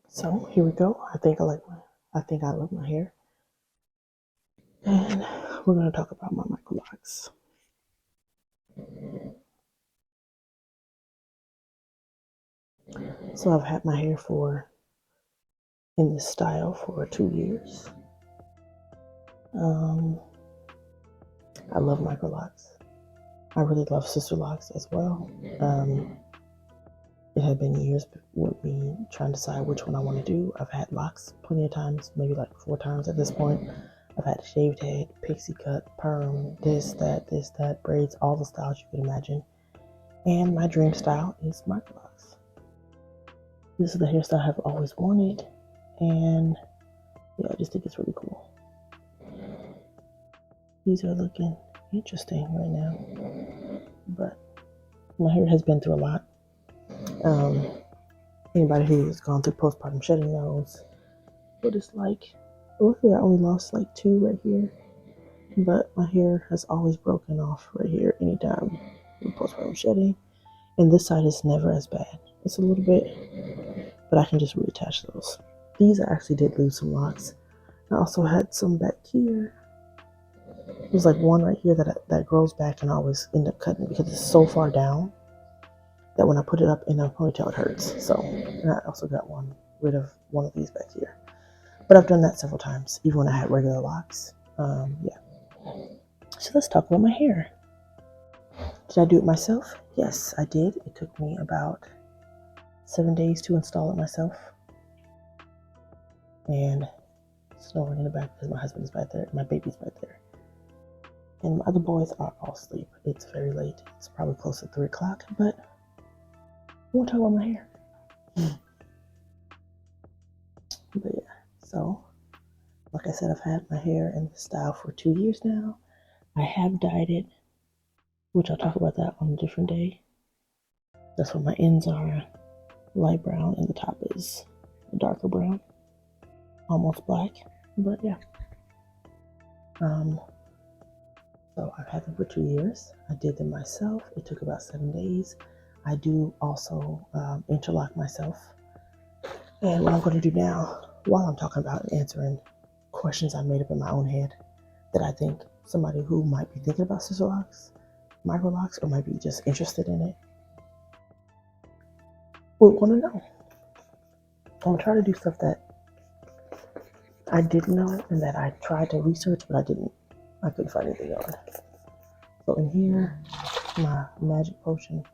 So here we go. I think I love my hair. And we're gonna talk about my MY. So I've had my hair in this style for 2 years. I love MY. I really love Sister Locks as well. It had been years with me trying to decide which one I want to do. I've had locks plenty of times, maybe like 4 times at this point. I've had shaved head, pixie cut, perm, this, that, braids, all the styles you could imagine. And my dream style is MY. This is the hairstyle I've always wanted, and yeah, I just think it's really cool. These are looking interesting right now, but my hair has been through a lot. Anybody who's gone through postpartum shedding knows what it's like. Luckily, I only lost like 2 right here, but my hair has always broken off right here anytime with postpartum shedding, and this side is never as bad. It's a little bit, but I can just reattach those. These I actually did lose some locks. I also had some back here. There's like one right here that grows back, and I always end up cutting because it's so far down that when I put it up in a ponytail, it hurts. So, and I also got rid of one of these back here. But I've done that several times, even when I had regular locks. Yeah. So let's talk about my hair. Did I do it myself? Yes, I did. It took me about 7 days to install it myself. And snoring in the back because my husband's back there, my baby's back there. And my other boys are all asleep. It's very late. It's probably close to 3 o'clock, but I want to talk about my hair. But yeah, so like I said, I've had my hair in this style for 2 years now. I have dyed it, which I'll talk about that on a different day. That's what my ends are light brown and the top is a darker brown, almost black. But yeah. So I've had them for 2 years. I did them myself. It took about 7 days. I do also interlock myself. And what I'm going to do now, while I'm talking about answering questions I made up in my own head that I think somebody who might be thinking about Sister Locks, MicroLocks, or might be just interested in it would want to know. I'm going to try to do stuff that I didn't know and that I tried to research, but I couldn't find anything on. So in here, my magic potion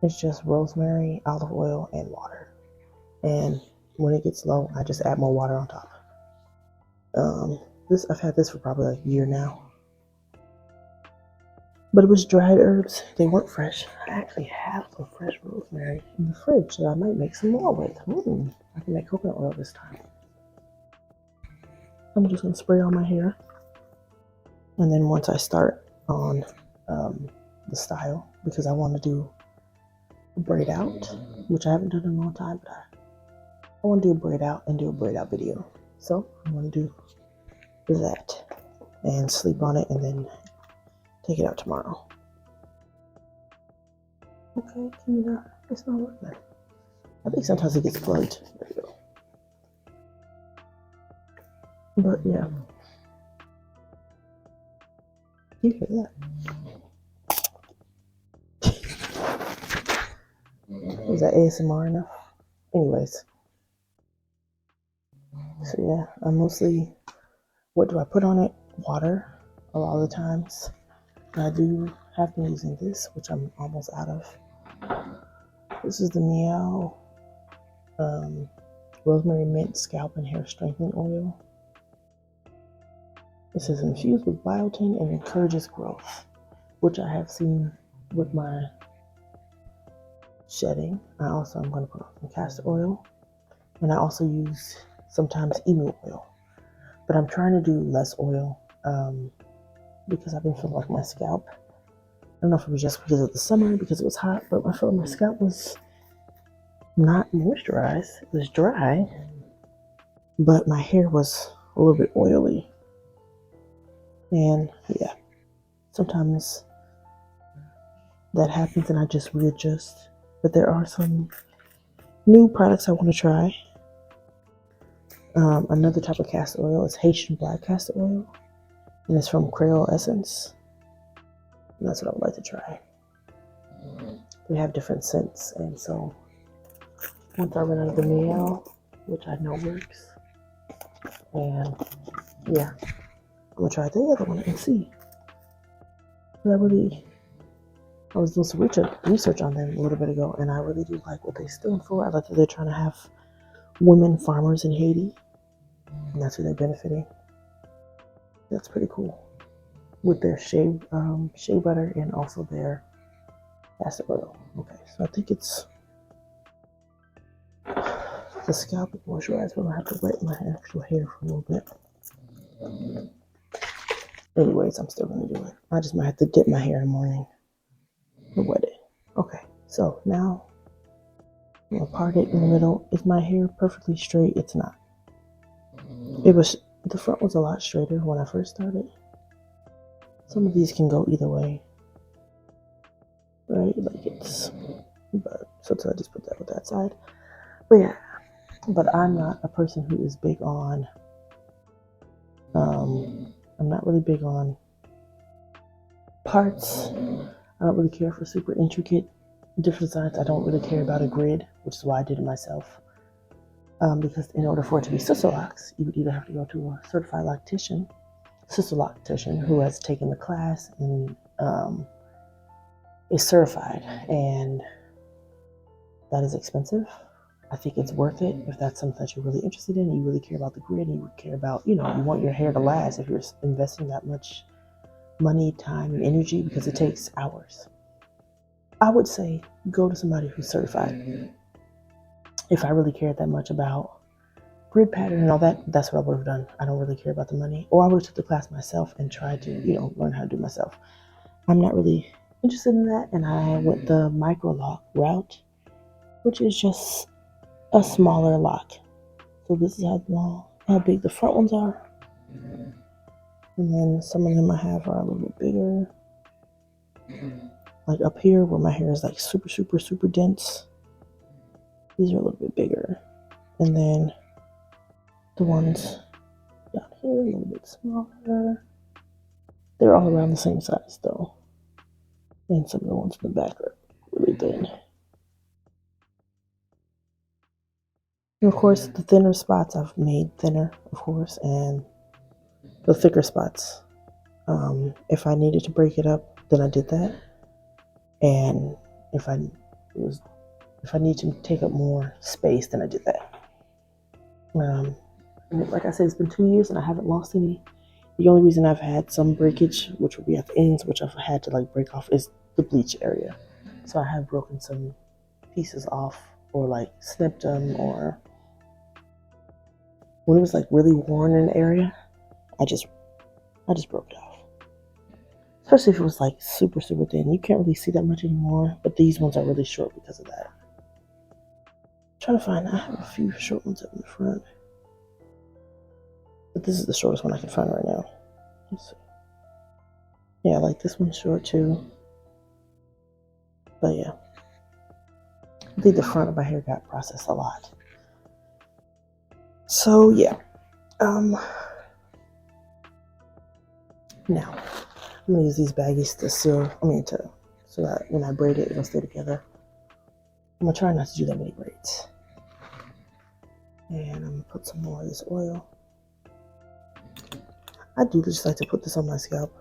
is just rosemary, olive oil, and water. And when it gets low, I just add more water on top. I've had this for probably like a year now. But it was dried herbs. They weren't fresh. I actually have some fresh rosemary in the fridge that I might make some more with. I can make coconut oil this time. I'm just going to spray on my hair. And then once I start on the style, because I want to do a braid out, which I haven't done in a long time, but I want to do a braid out and do a braid out video. So I'm going to do that and sleep on it and then take it out tomorrow. Okay, can you not? It's not working. I think sometimes it gets plugged. There you go. But yeah. You hear that? Is that ASMR enough? Anyways. So yeah, I mostly, what do I put on it? Water, a lot of the times. I do have been using this, which I'm almost out of. This is the Meow Rosemary Mint Scalp and Hair Strengthening Oil. This is infused with biotin and encourages growth, which I have seen with my shedding. I also am going to put on some castor oil, and I also use sometimes emu oil, but I'm trying to do less oil because I've been feeling like my scalp, I don't know if it was just because of the summer, because it was hot, but I felt my scalp was not moisturized. It was dry, but my hair was a little bit oily. And yeah, sometimes that happens and I just readjust. But there are some New products I want to try. Another type of castor oil is Haitian black castor oil, and it's from Creole Essence. And that's what I would like to try. They have different scents, and so once I run out of the miel, which I know works, and yeah, I'm gonna try the other one and see. I was doing some research on them a little bit ago, and I really do like what they stand for. I like that they're trying to have women farmers in Haiti, and that's who they're benefiting. That's pretty cool. With their shea butter and also their castor oil. Okay, so I think it's the scalp moisturizer. I'm gonna have to wet my actual hair for a little bit. Anyways, I'm still gonna do it. I just might have to dip my hair in the morning and wet it. Okay, so now I'm gonna part it in the middle. Is my hair perfectly straight? It's not. The front was a lot straighter when I first started. Some of these can go either way, right? So I just put that with that side. But yeah, but I'm not a person who is big on, I'm not really big on parts. I don't really care for super intricate different designs. I don't really care about a grid, which is why I did it myself. Because in order for it to be sister-locks, you would either have to go to a certified loctician, sister-loctician, who has taken the class and is certified, and that is expensive. I think it's worth it if that's something that you're really interested in. You really care about the grid, and you care about, you want your hair to last if you're investing that much money, time, and energy, because it takes hours. I would say go to somebody who's certified. If I really cared that much about grid pattern and all that, that's what I would have done. I don't really care about the money. Or I would have took the class myself and tried to, learn how to do it myself. I'm not really interested in that, and I went the MY route, which is just a smaller lock. So this is how big the front ones are. And then some of them I have are a little bit bigger. Like up here where my hair is like super, super, super dense. These are a little bit bigger. And then the ones down here a little bit smaller. They're all around the same size though. And some of the ones in the back are really thin. And of course, the thinner spots I've made thinner, of course, and the thicker spots. If I needed to break it up, then I did that. And if I need to take up more space, then I did that. Like I said, it's been 2 years and I haven't lost any. The only reason I've had some breakage, which would be at the ends, which I've had to break off, is the bleach area. So I have broken some pieces off, or snipped them, or when it was really worn in an area, I just broke it off. Especially if it was super, super thin. You can't really see that much anymore, but these ones are really short because of that. I'm trying to find, I have a few short ones up in the front. But this is the shortest one I can find right now. Let's see. Yeah, this one's short too. But yeah. I think the front of my hair got processed a lot. So yeah. Now, I'm gonna use these baggies so that when I braid it, it'll stay together. I'm gonna try not to do that many braids. And I'm gonna put some more of this oil. I do just like to put this on my scalp.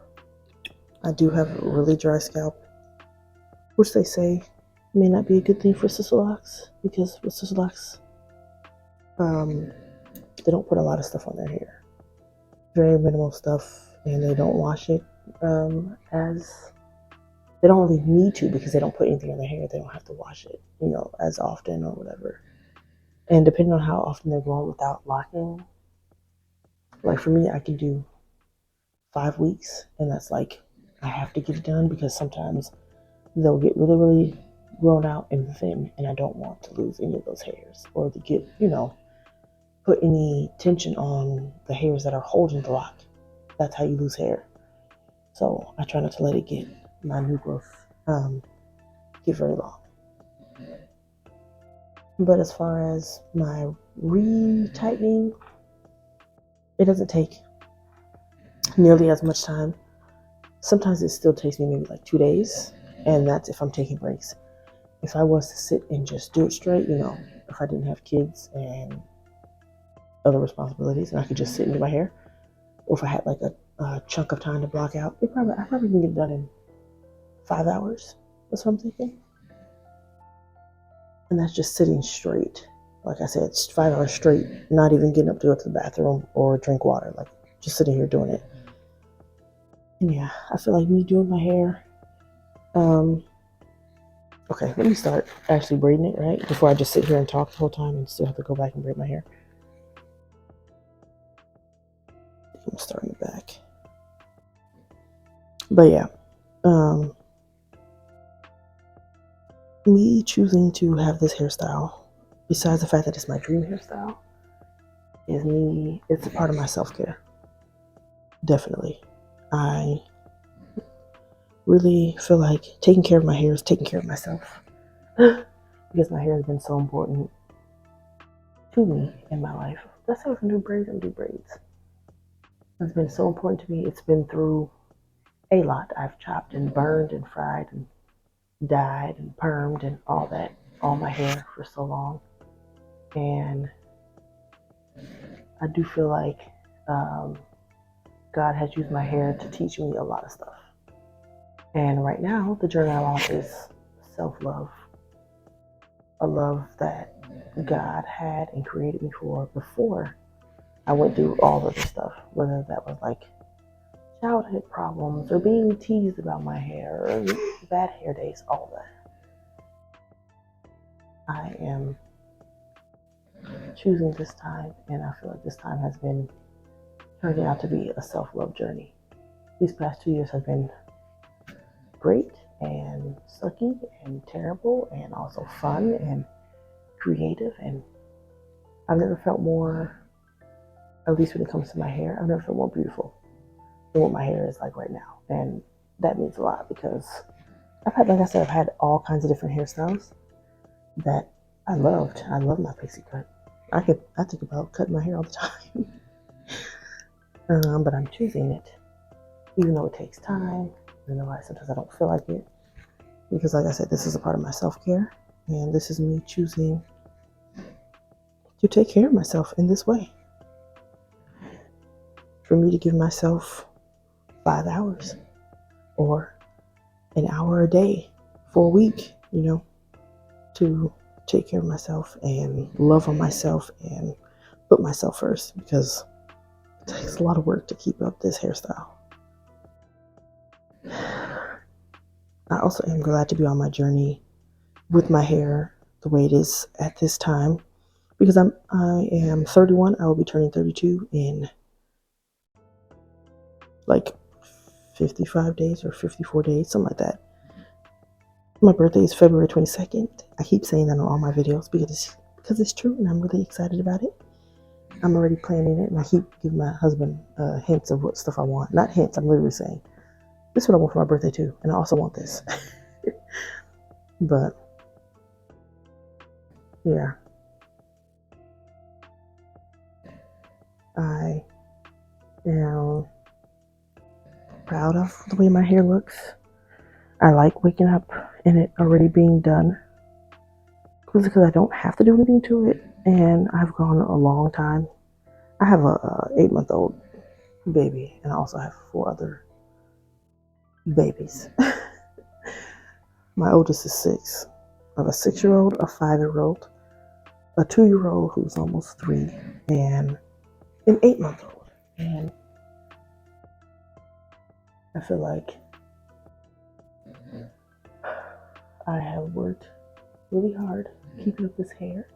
I do have a really dry scalp, which they say may not be a good thing for sister-locks, because with sister-locks, they don't put a lot of stuff on their hair. Very minimal stuff, and they don't wash it they don't really need to, because they don't put anything on their hair. They don't have to wash it, as often or whatever. And depending on how often they're going without locking, for me, I can do 5 weeks, and that's I have to get it done, because sometimes they'll get really, really grown out and thin, and I don't want to lose any of those hairs, or to get, put any tension on the hairs that are holding the lock. That's how you lose hair. So I try not to let it get my new growth get very long. But as far as my retightening, it doesn't take nearly as much time. Sometimes it still takes me maybe like 2 days, and that's if I'm taking breaks. If I was to sit and just do it straight, if I didn't have kids and other responsibilities and I could just sit and do my hair, or if I had like a chunk of time to block out, I probably can get it done in 5 hours. That's what I'm thinking. And that's just sitting straight. Like I said, it's 5 hours straight, not even getting up to go to the bathroom or drink water, like just sitting here doing it. And yeah, I feel like me doing my hair. Okay, let me start actually braiding it, right? Before I just sit here and talk the whole time and still have to go back and braid my hair. I'm gonna start in the back. But yeah, me choosing to have this hairstyle, besides the fact that it's my dream hairstyle, it's a part of my self-care. Definitely. I really feel like taking care of my hair is taking care of myself. Because my hair has been so important to me in my life. That's how I can do braids and do braids. It's been so important to me. It's been through a lot. I've chopped and burned and fried and dyed and permed and all that, all my hair for so long. And I do feel like God has used my hair to teach me a lot of stuff. And right now, the journey I'm on is self-love. A love that God had and created me for before I went through all of the stuff, whether that was like childhood problems or being teased about my hair or bad hair days, all that. I am choosing this time, and I feel like this time has been turning out to be a self-love journey. These past 2 years have been great and sucky and terrible and also fun and creative, and I've never felt more, at least when it comes to my hair, I've never felt more beautiful than what my hair is like right now. And that means a lot because I've had all kinds of different hairstyles that I loved. I love my pixie cut. I think about cutting my hair all the time. But I'm choosing it, even though it takes time. Sometimes I don't feel like it. Because like I said, this is a part of my self-care. And this is me choosing to take care of myself in this way. For me to give myself 5 hours or an hour a day for a week, to take care of myself and love on myself and put myself first, because it takes a lot of work to keep up this hairstyle. I also am glad to be on my journey with my hair the way it is at this time, because I am 31. I will be turning 32 in like 55 days or 54 days, something like that. My birthday is February 22nd. I keep saying that on all my videos because it's true, and I'm really excited about it. I'm already planning it, and I keep giving my husband hints of what stuff I want. Not hints, I'm literally saying, this is what I want for my birthday too, and I also want this. But, yeah. I am proud of the way my hair looks. I like waking up and it already being done, because I don't have to do anything to it, and I've gone a long time. I have a 8-month-old baby, and I also have 4 other babies. My oldest is 6. I have a 6-year-old, a 5-year-old, a 2-year-old who's almost 3, and an 8-month-old. And I feel like I have worked really hard keeping up this hair,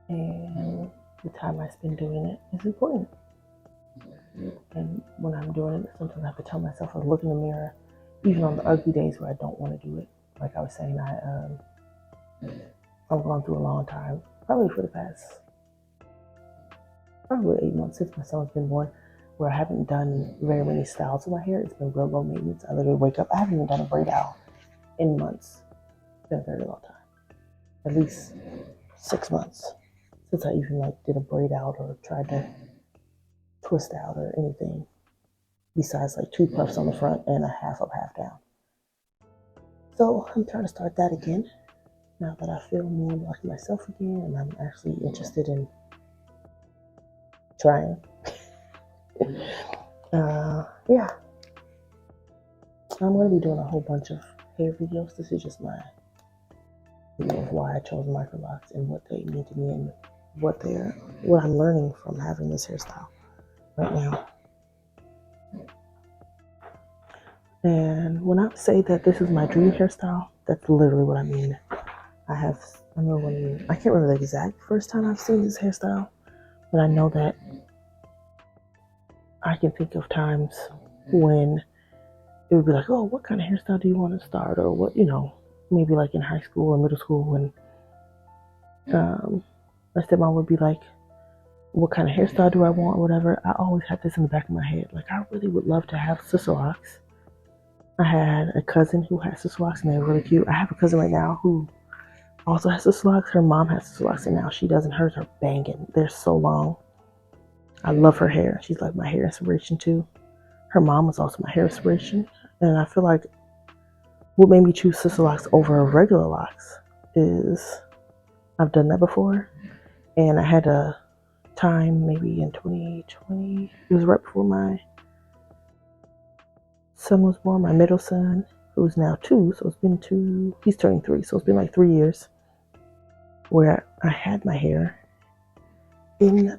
and the time I spend doing it is important. And when I'm doing it, sometimes I have to tell myself, I look in the mirror, even on the ugly days where I don't want to do it. Like I was saying, I've gone through a long time, probably for the past 8 months since my son's been born, where I haven't done very many styles of my hair. It's been real low maintenance. I literally wake up, I haven't even done a braid out in months. It's been a very long time. at least 6 months since I even like did a braid out or tried to twist out or anything besides like 2 puffs on the front and a half up, half down. So I'm trying to start that again now that I feel more like myself again and I'm actually interested in trying. Yeah. I'm going to be doing a whole bunch of hair videos. This is just my video of why I chose MY and what they mean to me and what I'm learning from having this hairstyle right now. And when I say that this is my dream hairstyle, that's literally what I mean. I can't remember the exact first time I've seen this hairstyle, but I know that I can think of times when it would be like, oh, what kind of hairstyle do you want to start? Or what, maybe like in high school or middle school when my stepmom would be like, what kind of hairstyle do I want or whatever. I always had this in the back of my head. Like, I really would love to have sister locks. I had a cousin who had sister locks and they were really cute. I have a cousin right now who also has sister locks. Her mom has sister locks and now she doesn't. Hers are banging. They're so long. I love her hair. She's like my hair inspiration too. Her mom was also my hair inspiration. And I feel like what made me choose sister locks over regular locks is I've done that before. And I had a time maybe in 2020. It was right before my son was born, my middle son, who's now 2. So it's been he's turning 3. So it's been like 3 years where I had my hair in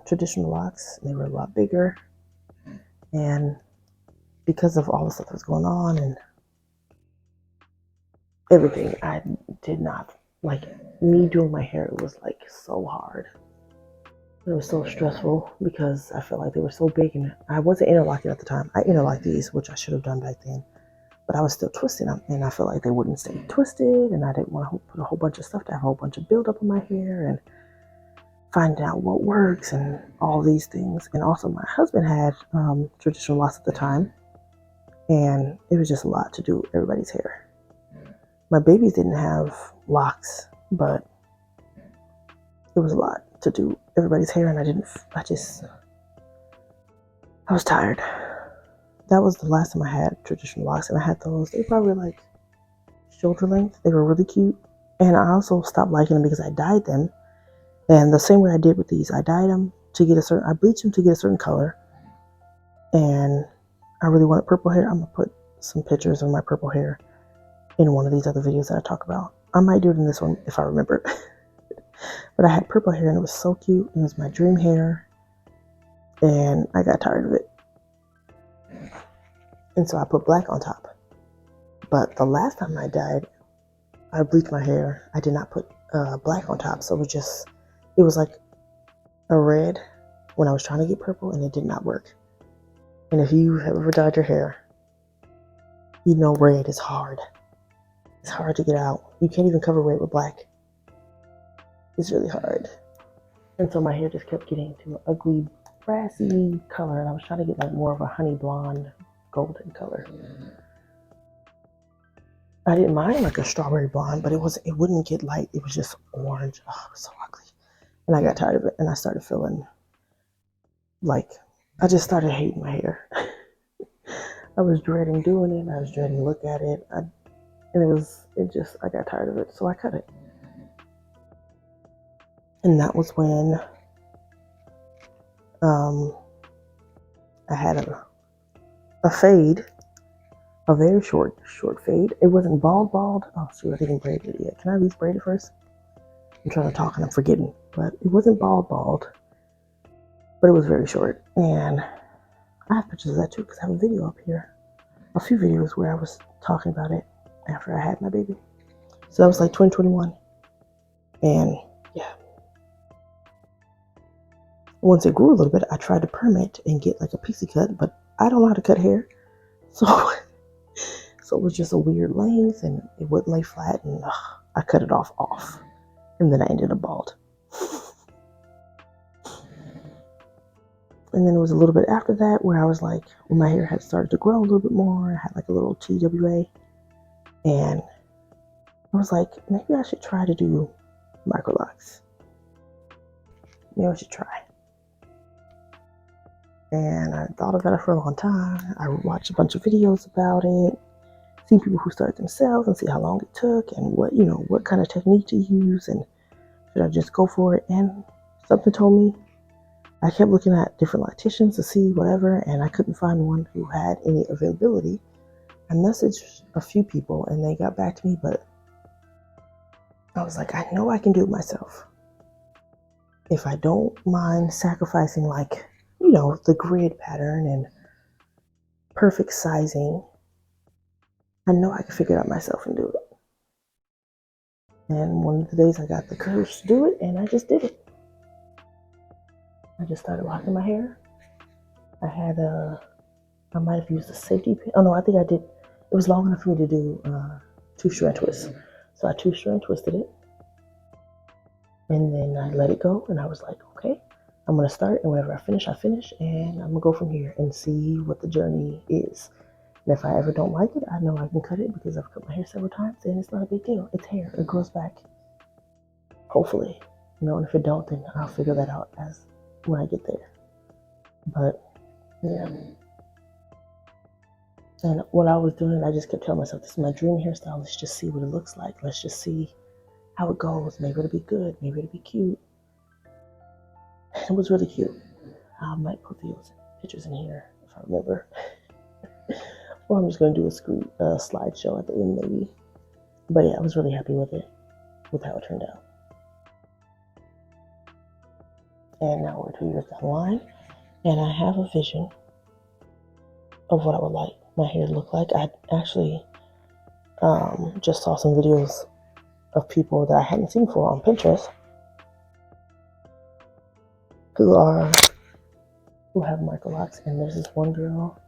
traditional locks. They were a lot bigger. And because of all the stuff that was going on and everything, I did not like me doing my hair. It was like so hard. It was so stressful because I felt like they were so big and I wasn't interlocking at the time. I interlocked these, which I should have done back then, but I was still twisting them and I felt like they wouldn't stay twisted and I didn't want to put a whole bunch of stuff to have a whole bunch of buildup in my hair and find out what works and all these things. And also my husband had traditional locks at the time and it was just a lot to do everybody's hair. My babies didn't have locks, but it was a lot to do everybody's hair and I was tired. That was the last time I had traditional locks and I had those. They were probably like shoulder length. They were really cute. And I also stopped liking them because I dyed them. And the same way I did with these, I dyed them I bleached them to get a certain color. And I really wanted purple hair. I'm going to put some pictures of my purple hair in one of these other videos that I talk about. I might do it in this one if I remember. But I had purple hair and it was so cute. It was my dream hair. And I got tired of it. And so I put black on top. But the last time I bleached my hair, I did not put black on top. So it was like a red when I was trying to get purple and it did not work. And if you have ever dyed your hair, you know red is hard. It's hard to get out. You can't even cover red with black. It's really hard. And so my hair just kept getting to an ugly, brassy color. And I was trying to get like more of a honey blonde, golden color. I didn't mind like a strawberry blonde, but it wouldn't get light. It was just orange. Oh, it was so ugly. And I got tired of it. And I started feeling like, I just started hating my hair. I was dreading doing it. I was dreading to look at it. I got tired of it. So I cut it. And that was when I had a fade, a very short fade. It wasn't bald. Oh, shoot, I didn't braid it yet. Can I at least braid it first? I'm trying to talk and I'm forgetting. But it wasn't bald, but it was very short. And I have pictures of that too because I have a video up here. A few videos where I was talking about it after I had my baby. So that was like 2021. And yeah. Once it grew a little bit, I tried to perm it and get like a pixie cut, but I don't know how to cut hair. So it was just a weird length and it wouldn't lay flat and I cut it off. And then I ended up bald. And then it was a little bit after that where I was like, when my hair had started to grow a little bit more, I had like a little TWA and I was like, maybe I should try to do microlocks. Maybe I should try. And I thought about it for a long time. I watched a bunch of videos about it, see people who started themselves and see how long it took and what kind of technique to use, and should I just go for it? And something told me, I kept looking at different locticians to see whatever, and I couldn't find one who had any availability. I messaged a few people and they got back to me, but I was like, I know I can do it myself. If I don't mind sacrificing the grid pattern and perfect sizing, I know I can figure it out myself and do it. And one of the days I got the courage to do it, and I just did it. I just started locking my hair. I might have used a safety pin. Oh no, I think I did. It was long enough for me to do 2-strand twists. So I 2-strand twisted it. And then I let it go, and I was like, okay, I'm going to start, and whenever I finish, and I'm going to go from here and see what the journey is. And if I ever don't like it, I know I can cut it because I've cut my hair several times, and it's not a big deal. It's hair. It grows back. Hopefully. And if it don't, then I'll figure that out when I get there. But, yeah. And what I was doing, I just kept telling myself, this is my dream hairstyle. Let's just see what it looks like. Let's just see how it goes. Maybe it'll be good. Maybe it'll be cute. It was really cute. I might put those pictures in here if I remember. Or I'm just going to do a slideshow at the end maybe. But yeah, I was really happy with how it turned out. And now we're 2 years down the line, and I have a vision of what I would like my hair to look like. I actually just saw some videos of people that I hadn't seen before on Pinterest who have microlocks, and there's this one girl,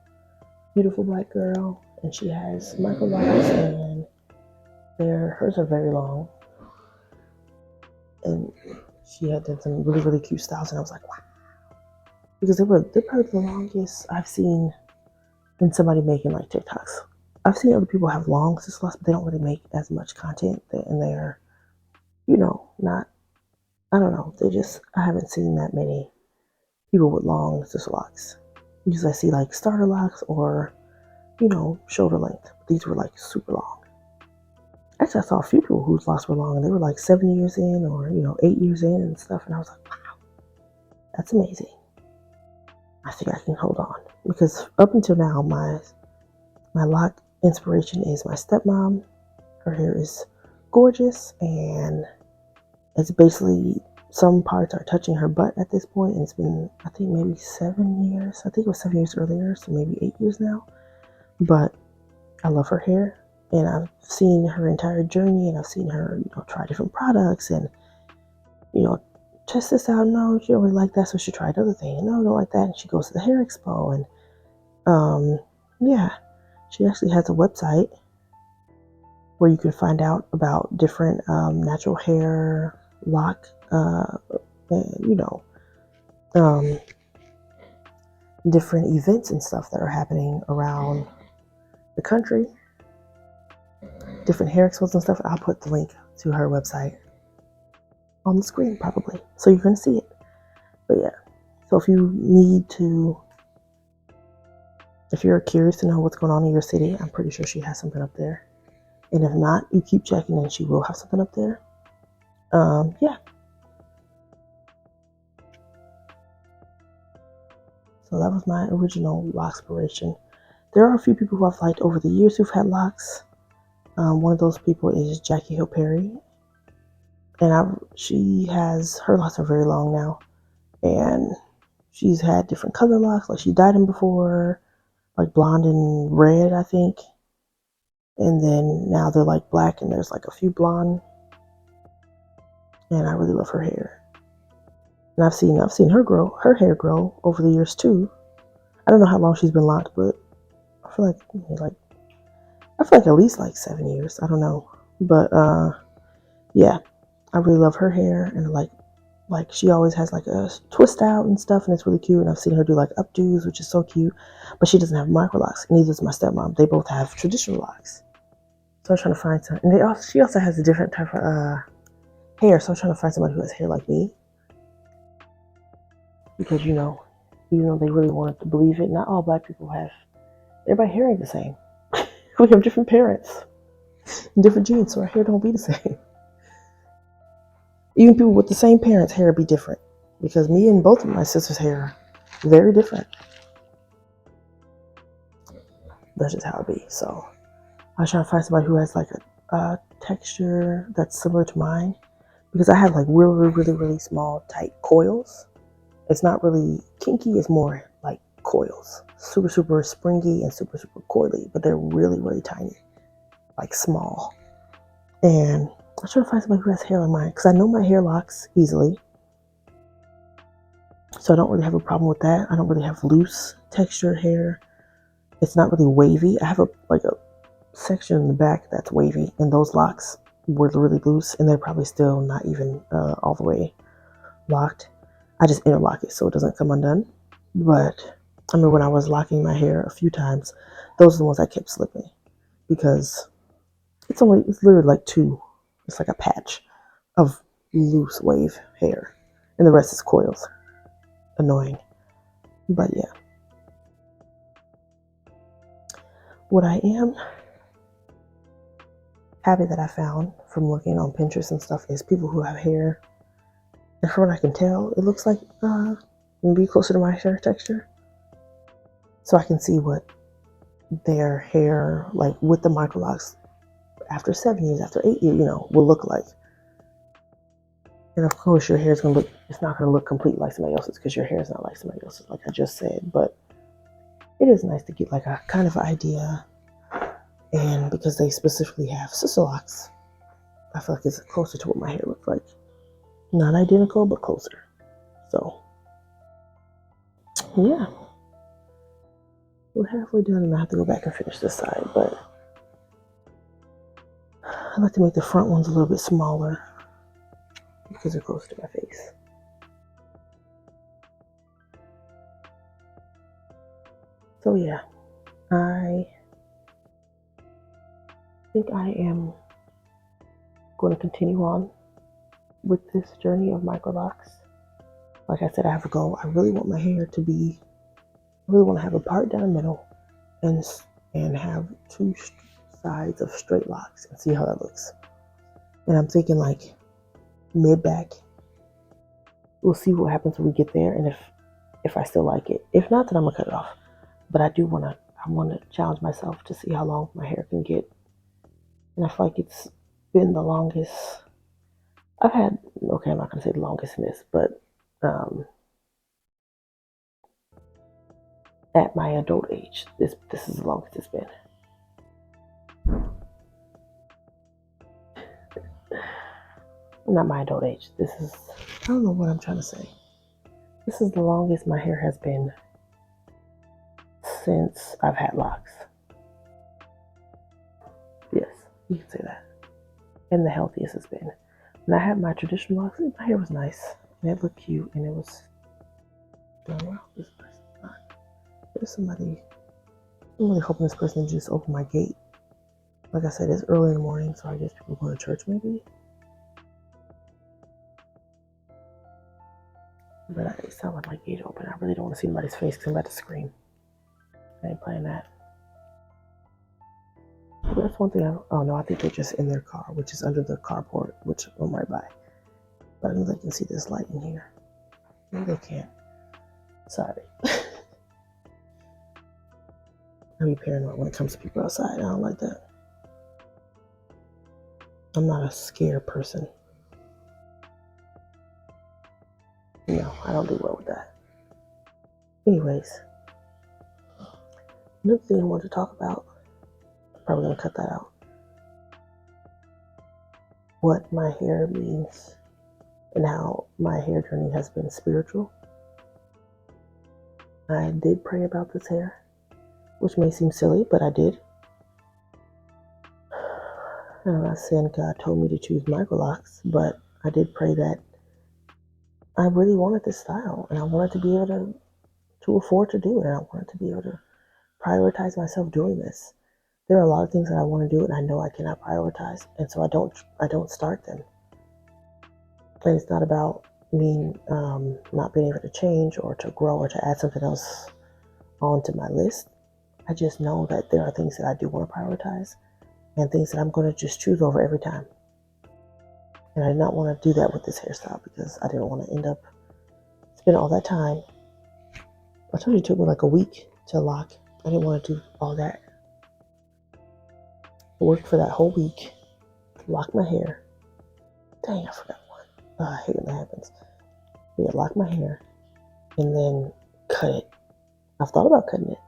beautiful black girl, and she has microlocks, and hers are very long, and she had done some really, really cute styles, and I was like, wow, because they're probably the longest I've seen in somebody making like TikToks. I've seen other people have long sisterlocks, but they don't really make as much content, and they're, not, I don't know, I haven't seen that many people with long sisterlocks. Usually I see like starter locks or, shoulder length. These were like super long. Actually, I saw a few people whose locks were long, and they were like 7 years in or, 8 years in and stuff, and I was like, wow, that's amazing. I think I can hold on, because up until now, my lock inspiration is my stepmom. Her hair is gorgeous, and it's basically, some parts are touching her butt at this point, and it's been, I think, maybe 7 years. I think it was 7 years earlier, so maybe 8 years now. But I love her hair, and I've seen her entire journey, and I've seen her, try different products, and, test this out. No, she don't really like that, so she tried other things. No, I don't like that, and she goes to the hair expo, and yeah, she actually has a website where you can find out about different natural hair lock, different events and stuff that are happening around the country, different hair expos and stuff. I'll put the link to her website on the screen probably, so you can see it. But yeah, so if you're curious to know what's going on in your city, I'm pretty sure she has something up there. And if not, you keep checking and she will have something up there. Yeah. So that was my original lock inspiration. There are a few people who I've liked over the years who've had locks. One of those people is Jackie Hill Perry. And her locks are very long now. And she's had different color locks, like she dyed them before, like blonde and red, I think. And then now they're like black, and there's like a few blonde. And I really love her hair. And I've seen her hair grow over the years too. I don't know how long she's been locked, but I feel like at least like 7 years. I don't know. But yeah, I really love her hair, and like she always has like a twist out and stuff, and it's really cute. And I've seen her do like updos, which is so cute. But she doesn't have microlocks. Neither does my stepmom. They both have traditional locks. So I was trying to find some, and she also has a different type of hair. So I was trying to find somebody who has hair like me, because even though they really wanted to believe it, not all black people have. Everybody's hair ain't the same. We have different parents, and different genes, so our hair don't be the same. Even people with the same parents' hair be different, because me and both of my sisters' hair very different. That's just how it be. So I was trying to find somebody who has like a texture that's similar to mine, because I have like really, really, really small, tight coils. It's not really kinky, it's more like coils. Super, super springy and super, super coily, but they're really, really tiny, like small. And I'm trying to find somebody who has hair like mine, because I know my hair locks easily. So I don't really have a problem with that. I don't really have loose textured hair. It's not really wavy. I have a section in the back that's wavy, and those locks were really loose, and they're probably still not even all the way locked. I just interlock it so it doesn't come undone. But I remember when I was locking my hair a few times, those are the ones I kept slipping, because it's literally like it's like a patch of loose wave hair, and the rest is coils. Annoying. But yeah. What I am happy that I found from looking on Pinterest and stuff is people who have hair, and from what I can tell, it looks like maybe closer to my hair texture. So I can see what their hair, like with the microlocks, after 7 years, after 8 years, will look like. And of course, your hair is going to look, it's not going to look completely like somebody else's, because your hair is not like somebody else's, like I just said. But it is nice to get like a kind of idea. And because they specifically have sister locks, I feel like it's closer to what my hair looks like. Not identical, but closer. So, yeah. We're halfway done, and I have to go back and finish this side. But I like to make the front ones a little bit smaller, because they're closer to my face. So yeah, I think I am going to continue on with this journey of microlocks. Like I said, I have a goal. I really want my hair to be, I really want to have a part down the middle and have two sides of straight locks, and see how that looks. And I'm thinking like mid-back. We'll see what happens when we get there, and if I still like it. If not, then I'm gonna cut it off. But I want to challenge myself to see how long my hair can get. And I feel like it's been the longest I've had. Okay, I'm not gonna say the longest in this, but at my adult age, this is the longest it's been. Not my adult age. I don't know what I'm trying to say. This is the longest my hair has been since I've had locks. Yes, you can say that. And the healthiest it's been. When I had my traditional locks, my hair was nice, and it looked cute, and it was doing well. This person's not. There's somebody. I'm really hoping this person just opened my gate. Like I said, it's early in the morning, so I guess people go to church maybe. But it sounds like my gate open. I really don't want to see anybody's face, because I'm about to scream. I ain't playing that. But that's one thing. Oh no, I think they're just in their car, which is under the carport, which I'm right by. But I know they can see this light in here. Maybe they can't. Sorry. I be paranoid when it comes to people outside. I don't like that. I'm not a scared person. No, I don't do well with that. Anyways, another thing I wanted to talk about, I'm probably going to cut that out. What my hair means and how my hair journey has been spiritual. I did pray about this hair, which may seem silly, but I did. And I'm not saying God told me to choose microlocks, but I did pray that I really wanted this style, and I wanted to be able to afford to do it. And I wanted to be able to prioritize myself doing this. there are a lot of things that I want to do and I know I cannot prioritize, and so I don't start them. And it's not about me not being able to change or to grow or to add something else onto my list. I just know that there are things that I do want to prioritize and things that I'm going to just choose over every time. And I did not want to do that with this hairstyle because I didn't want to end up spending all that time. I told you it took me like a week to lock. I didn't want to do all that. I worked for that whole week, lock my hair. Dang, I forgot one. I hate when that happens. Yeah, lock my hair and then cut it. I've thought about cutting it.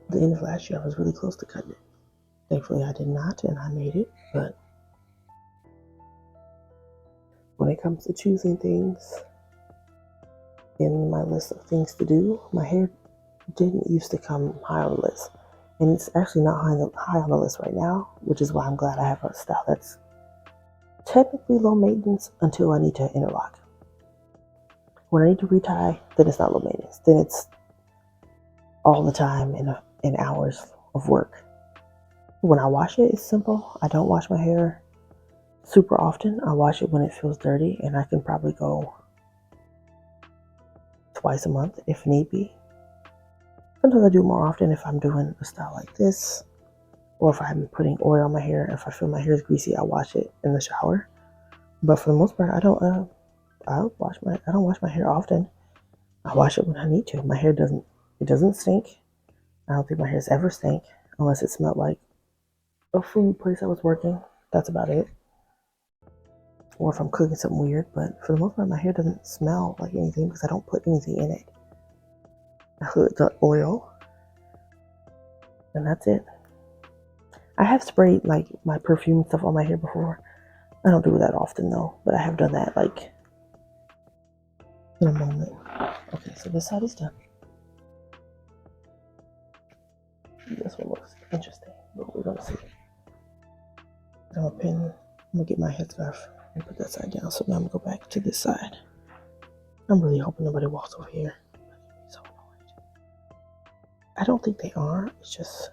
At the end of last year, I was really close to cutting it. Thankfully, I did not, and I made it. But when it comes to choosing things in my list of things to do, my hair didn't used to come high on the list. And it's actually not high on the list right now, which is why I'm glad I have a style that's technically low maintenance until I need to interlock. When I need to retie, then it's not low maintenance. Then it's all the time in hours of work. When I wash it, it's simple. I don't wash my hair super often. I wash it when it feels dirty, and I can probably go twice a month if need be. Sometimes I do more often if I'm doing a style like this, or if I'm putting oil on my hair. If I feel my hair is greasy, I wash it in the shower. But for the most part, I don't wash my hair often. I wash it when I need to. My hair doesn't stink. I don't think my hair's ever stank unless it smelled like a food place I was working. That's about it. Or if I'm cooking something weird. But for the most part, my hair doesn't smell like anything because I don't put anything in it. I put the oil, and that's it. I have sprayed like my perfume stuff on my hair before. I don't do that often though, but I have done that like in a moment. Okay, so this side is done. This one looks interesting, but we're gonna see. I'm gonna get my headscarf and put that side down. So now I'm gonna go back to this side. I'm really hoping nobody walks over here. So annoyed. I don't think they are. It's just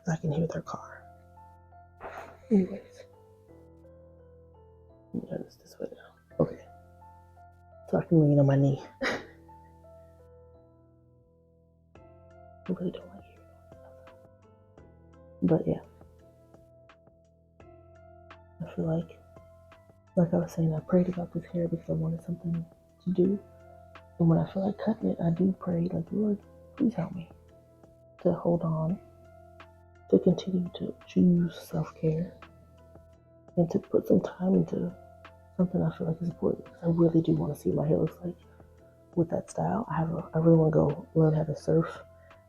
I can hear their car. Anyways, let me turn this way now. Okay, so I can lean on my knee. I really don't like it, but yeah, I feel like I was saying, I prayed about this hair because I wanted something to do, and when I feel like cutting it, I do pray like, Lord, please help me to hold on, to continue to choose self-care, and to put some time into something I feel like is important. Because I really do want to see what my hair looks like with that style. I really want to go learn how to surf.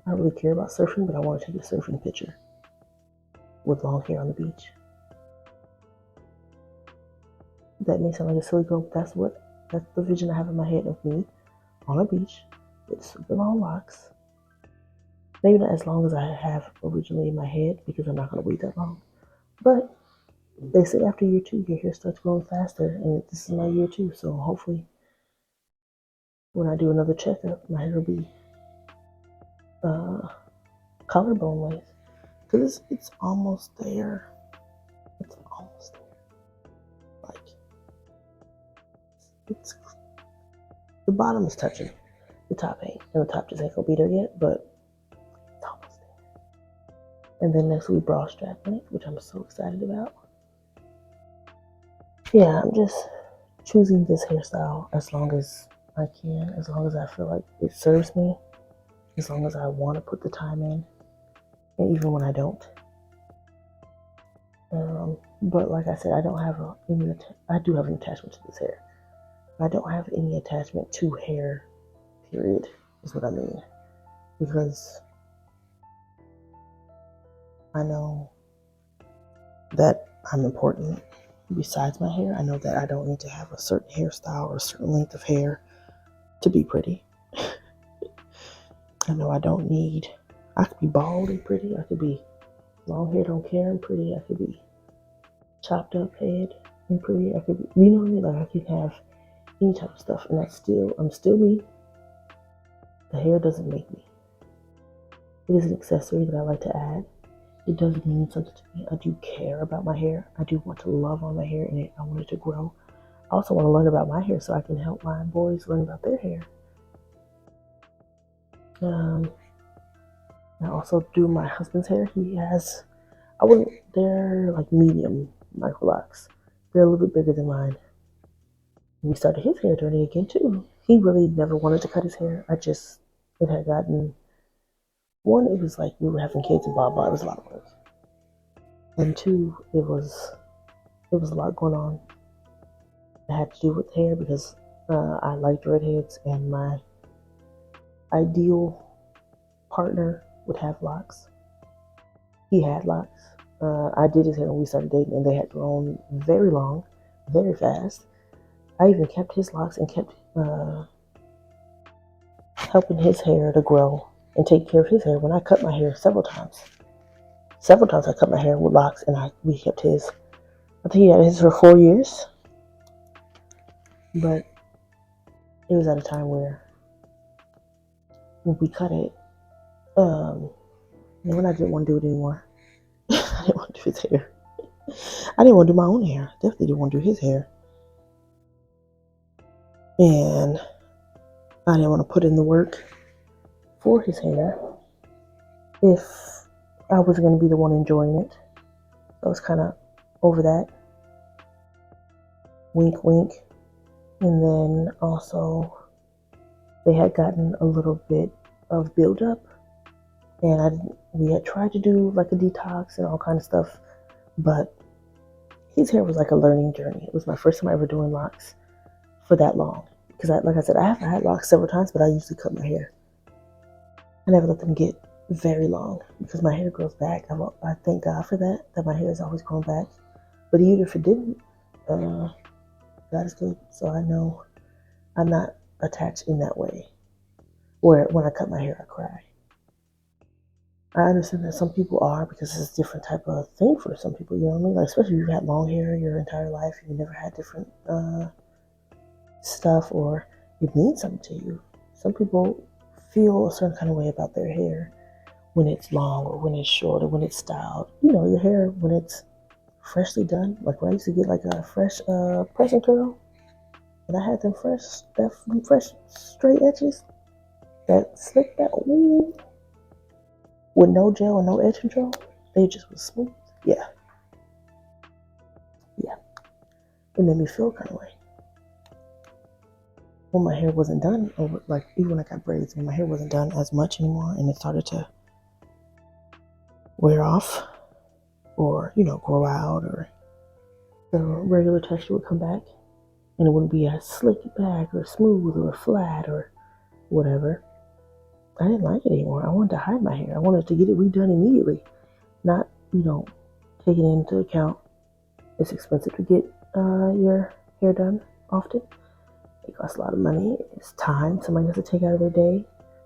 I don't really care about surfing, but I want to take a surfing picture with long hair on the beach. That may sound like a silly girl, but that's the vision I have in my head of me on a beach with super long locks. Maybe not as long as I have originally in my head because I'm not going to wait that long. But they say after year 2, your hair starts growing faster, and this is my year 2, so hopefully when I do another checkup, my hair will be collarbone length because it's almost there. It's almost there. Like it's the bottom is touching, the top ain't, and the top just ain't gonna be there yet, but it's almost there. And then next week, bra strap length, which I'm so excited about. Yeah, I'm just choosing this hairstyle as long as I can, as long as I feel like it serves me, as long as I want to put the time in, and even when I don't. But like I said, I don't have I do have an attachment to this hair. I don't have any attachment to hair, period, is what I mean. Because I know that I'm important besides my hair. I know that I don't need to have a certain hairstyle or a certain length of hair to be pretty. I know I don't need, I could be bald and pretty. I could be long hair, don't care, and pretty. I could be chopped up head and pretty. I could be, you know what I mean? Like I can have any type of stuff, and I'm still me. The hair doesn't make me. It is an accessory that I like to add. It does mean something to me. I do care about my hair. I do want to love on my hair, and I want it to grow. I also want to learn about my hair so I can help my boys learn about their hair. I also do my husband's hair. He has, they're like medium microlocks. They're a little bit bigger than mine. We started his hair journey again too. He really never wanted to cut his hair. It had gotten, one, it was like we were having kids and blah, blah. It was a lot of work. And two, it was a lot going on. It had to do with hair because I liked redheads, and my ideal partner would have locks. He had locks. I did his hair when we started dating, and they had grown very long, very fast. I even kept his locks and kept helping his hair to grow and take care of his hair when I cut my hair several times. Several times I cut my hair with locks, and we kept his. I think he had his for 4 years, but it was at a time where when we cut it, when I didn't want to do it anymore. I didn't want to do his hair. I didn't want to do my own hair. Definitely didn't want to do his hair. And I didn't want to put in the work for his hair if I was going to be the one enjoying it. I was kind of over that. Wink, wink. And then also, they had gotten a little bit of buildup. And we had tried to do like a detox and all kind of stuff. But his hair was like a learning journey. It was my first time ever doing locks for that long. Because like I said, I have had locks several times, but I usually cut my hair. I never let them get very long because my hair grows back. I thank God for that my hair has always grown back. But even if it didn't, God is good. So I know I'm not attached in that way. Where when I cut my hair, I cry. I understand that some people are, because it's a different type of thing for some people, you know what I mean? Like, especially if you've had long hair your entire life and you never had different stuff, or it means something to you. Some people feel a certain kind of way about their hair when it's long or when it's short or when it's styled. You know, your hair when it's freshly done. Like when I used to get like a fresh press and curl, and I had them fresh straight edges, that slick back, ooh, with no gel and no edge control. They just was smooth. Yeah. It made me feel kind of way. When my hair wasn't done, or like even when I got braids, when my hair wasn't done as much anymore and it started to wear off or, grow out, or the regular texture would come back and it wouldn't be as slick back or smooth or flat or whatever. I didn't like it anymore. I wanted to hide my hair. I wanted to get it redone immediately. Not, taking into account it's expensive to get your hair done often. It costs a lot of money. It's time somebody has to take out of their day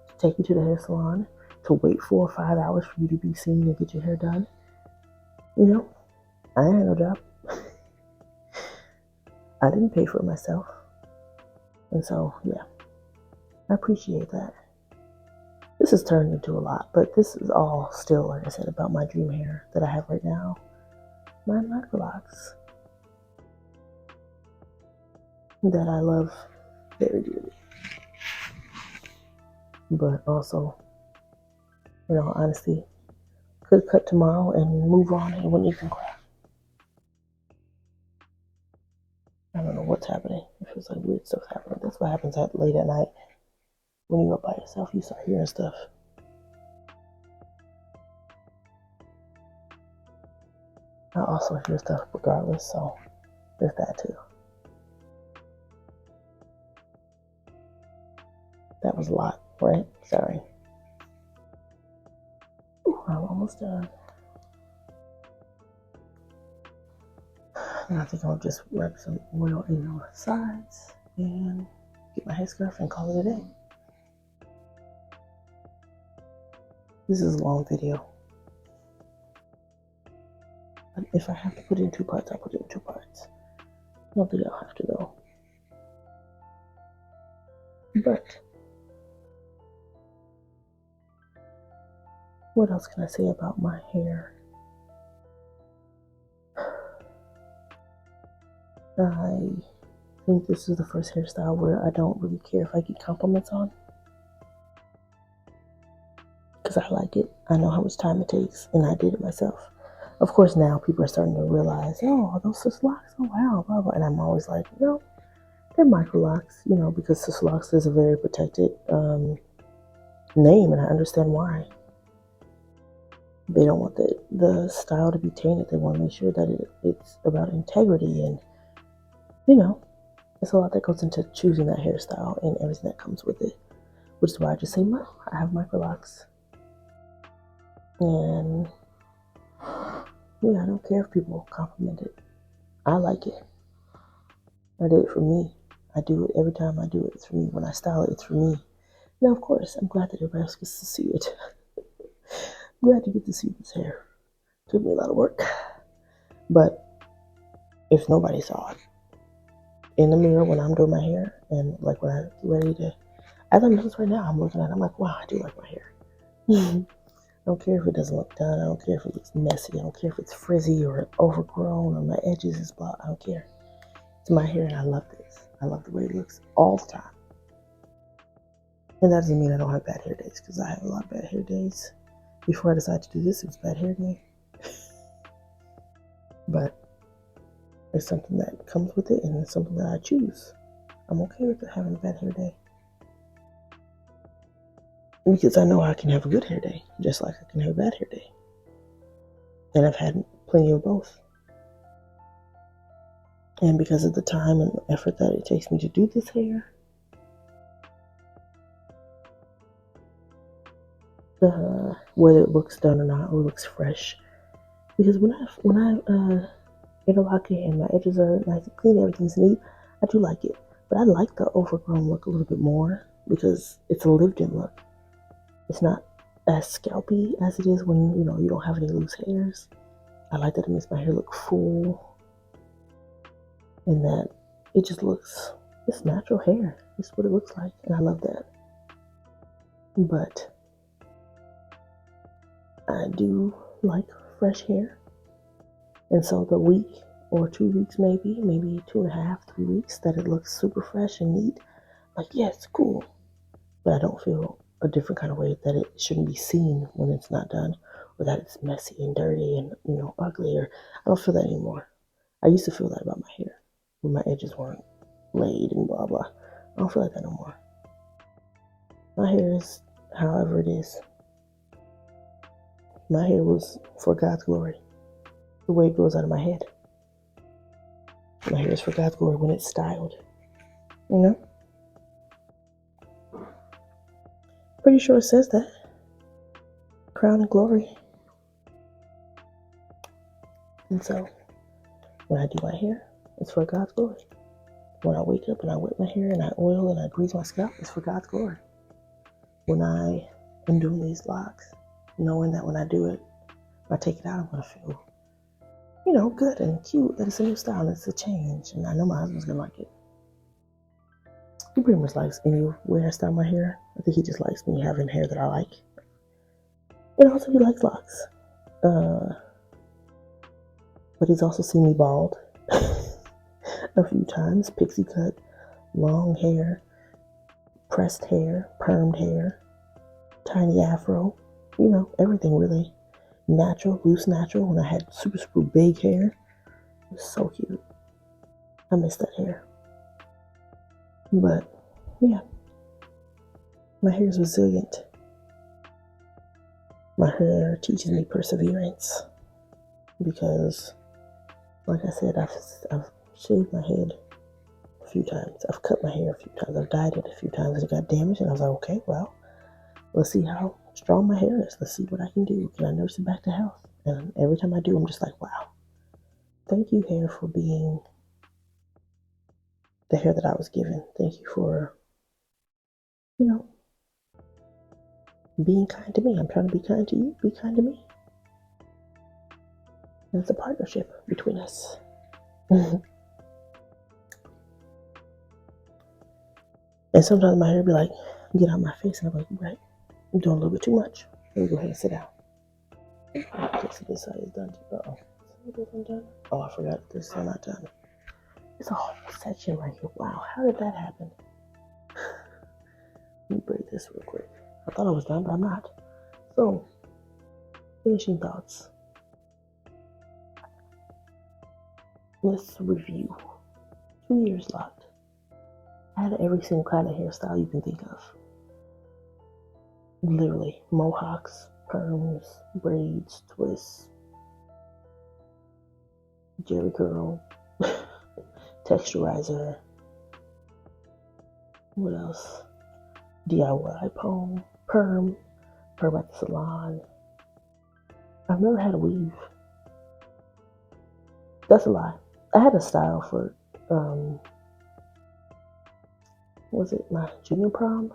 to take you to the hair salon, to wait 4 or 5 hours for you to be seen and get your hair done. I had no job. I didn't pay for it myself. And so, yeah, I appreciate that. This has turned into a lot, but this is all still, like I said, about my dream hair that I have right now. My MyMICROLOCS. That I love very dearly. But also, honestly, could cut tomorrow and move on and wouldn't even cry. I don't know what's happening. It feels like weird stuff's happening. That's what happens late at night. When you're up by yourself, you start hearing stuff. I also hear stuff regardless, so there's that too. That was a lot, right? Sorry. Ooh, I'm almost done. And I think I'll just rub some oil in the sides and get my headscarf and call it a day. This is a long video. But if I have to put it in 2 parts, I'll put it in 2 parts. I don't think I'll have to though. But What else can I say about my hair? I think this is the first hairstyle where I don't really care if I get compliments on, because I like it. I know how much time it takes, and I did it myself. Of course, now people are starting to realize, oh, those locks, oh wow, blah blah, and I'm always like, no, they're MY-MICROLOCS, because locks is a very protected name, and I understand why. They don't want the style to be tainted. They want to make sure that it's about integrity, and there's a lot that goes into choosing that hairstyle and everything that comes with it, which is why I just say, I have MY-MICROLOCS. And yeah, I don't care if people compliment it. I like it. I did it for me. I do it every time I do it. It's for me. When I style it, it's for me. Now, of course, I'm glad that everybody else gets to see it. I'm glad you get to see this hair. It took me a lot of work. But if nobody saw it in the mirror when I'm doing my hair, and like when I'm ready to, as I notice right now, I'm looking at it, I'm like, wow, I do like my hair. I don't care if it doesn't look done. I don't care if it looks messy. I don't care if it's frizzy or overgrown or my edges is blah. I don't care. It's my hair and I love this. I love the way it looks all the time. And that doesn't mean I don't have bad hair days, because I have a lot of bad hair days. Before I decided to do this, it was bad hair day. But it's something that comes with it, and it's something that I choose. I'm okay with having a bad hair day. Because I know I can have a good hair day, just like I can have a bad hair day. And I've had plenty of both. And because of the time and effort that it takes me to do this hair, whether it looks done or not, or looks fresh. Because when I interlock it and my edges are nice and clean, everything's neat, I do like it. But I like the overgrown look a little bit more, because it's a lived-in look. It's not as scalpy as it is when you don't have any loose hairs. I like that it makes my hair look full, and that it just looks, it's natural hair. It's what it looks like, and I love that. But I do like fresh hair, and so the week or 2 weeks, maybe 2.5, 3 weeks that it looks super fresh and neat, like, yeah, it's cool. But I don't feel a different kind of way that it shouldn't be seen when it's not done, or that it's messy and dirty and ugly. Or I don't feel that anymore. I used to feel that about my hair when my edges weren't laid and blah blah. I don't feel like that no more. My hair is however it is. My hair was for God's glory. The way it grows out of my head. My hair is for God's glory when it's styled. Pretty sure it says that. Crown and glory. And so, when I do my hair, it's for God's glory. When I wake up and I wet my hair and I oil and I grease my scalp, it's for God's glory. When I am doing these locks, knowing that when I do it, when I take it out, I'm going to feel, good and cute, that it's a new style and it's a change. And I know my husband's going to like it. He pretty much likes any way I style my hair. I think he just likes me having hair that I like. And also he likes locks. But he's also seen me bald a few times. Pixie cut, long hair, pressed hair, permed hair, tiny afro. Everything really. Natural, loose natural. When I had super, super big hair. It was so cute. I miss that hair. But, yeah. My hair is resilient. My hair teaches me perseverance. Because, like I said, I've shaved my head a few times. I've cut my hair a few times. I've dyed it a few times and it got damaged. And I was like, okay, well, let's see how strong my hair is. Let's see what I can do. Can I nurse it back to health? And every time I do, I'm just like, wow. Thank you, hair, for being the hair that I was given. Thank you for, being kind to me. I'm trying to be kind to you. Be kind to me. And it's a partnership between us. And sometimes my hair be like, get out of my face. And I'm like, right, I'm doing a little bit too much. Let me go ahead and sit down. Okay, so this side is done too. Done. Oh, I forgot this is not done. It's a whole section right here. Wow, how did that happen? Let me break this real quick. I thought I was done, but I'm not. So, finishing thoughts. Let's review. 2 years locked. I had every single kind of hairstyle you can think of. Literally, mohawks, perms, braids, twists, jerry curl, texturizer. What else? DIY perm at the salon. I've never had a weave. That's a lie. I had a style for, was it my junior prom?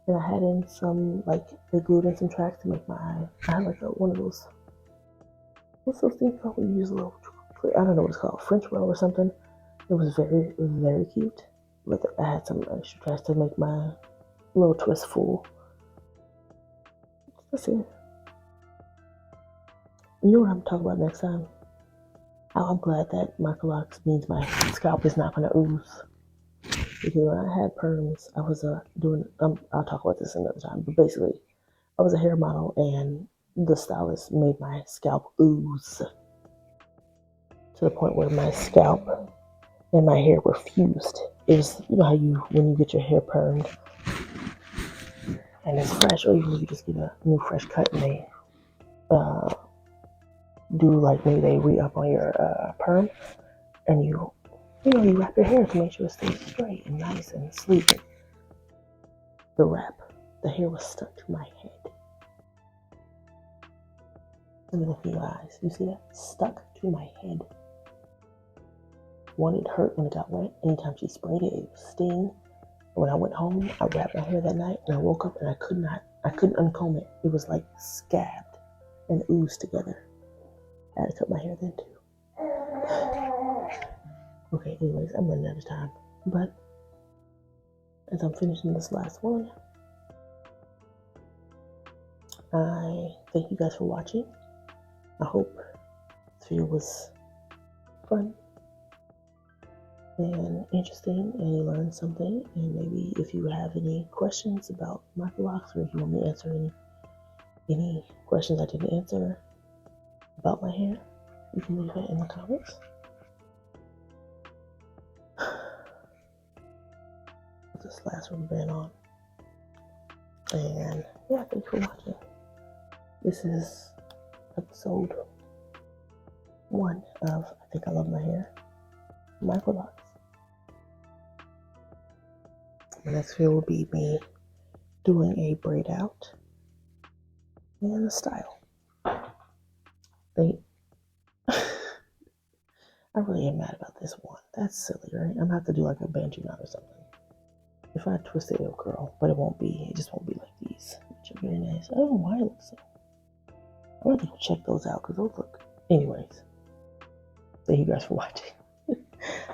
And I had in some, like, they glued in some tracks to make my eye. I had like one of those, what's those things called? We use a little, I don't know what it's called, French roll or something. It was very, very cute. But I had some extra tracks to make my little twist full. That's it. You know what I'm talking about next time? How I'm glad that MYCROLOCS means my scalp is not going to ooze. Because when I had perms, I was doing, I'll talk about this another time, but basically, I was a hair model and the stylist made my scalp ooze to the point where my scalp and my hair were fused. It was, you know how when you get your hair permed and it's fresh, or you just get a new fresh cut and they do like maybe they re-up on your perm and you wrap your hair to make sure it stays straight and nice and sleek. The hair was stuck to my head. Let me look in your eyes. You see that? Stuck to my head. One, it hurt when it got wet. Anytime she sprayed it, it would sting. When I went home, I wrapped my hair that night and I woke up and I couldn't uncomb it. It was like scabbed and oozed together. I had to cut my hair then too. Okay, anyways, I'm running out of time. But as I'm finishing this last one, I thank you guys for watching. I hope this video was fun and interesting and you learned something. And maybe if you have any questions about MYCROLOCS, or if you want me to answer any questions I didn't answer about my hair, you can leave it in the comments. Put this last rubber band on. And yeah, thanks for watching. This is episode 1 of I Think I Love My Hair, MYCROLOCS. The next video will be me doing a braid out and a style. I really am mad about this one. That's silly, right? I'm gonna have to do like a bantu knot or something. If I twist it, it'll curl, but it just won't be like these, which are very nice. I don't know why it looks so. I'm gonna have to go check those out because those look. Anyways, thank you guys for watching.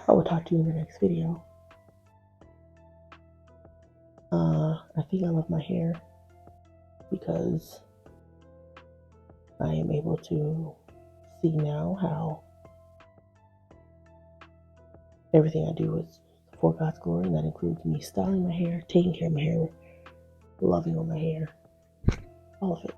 I will talk to you in the next video. I think I love my hair because I am able to see now how everything I do is for God's glory, and that includes me styling my hair, taking care of my hair, loving on my hair, all of it.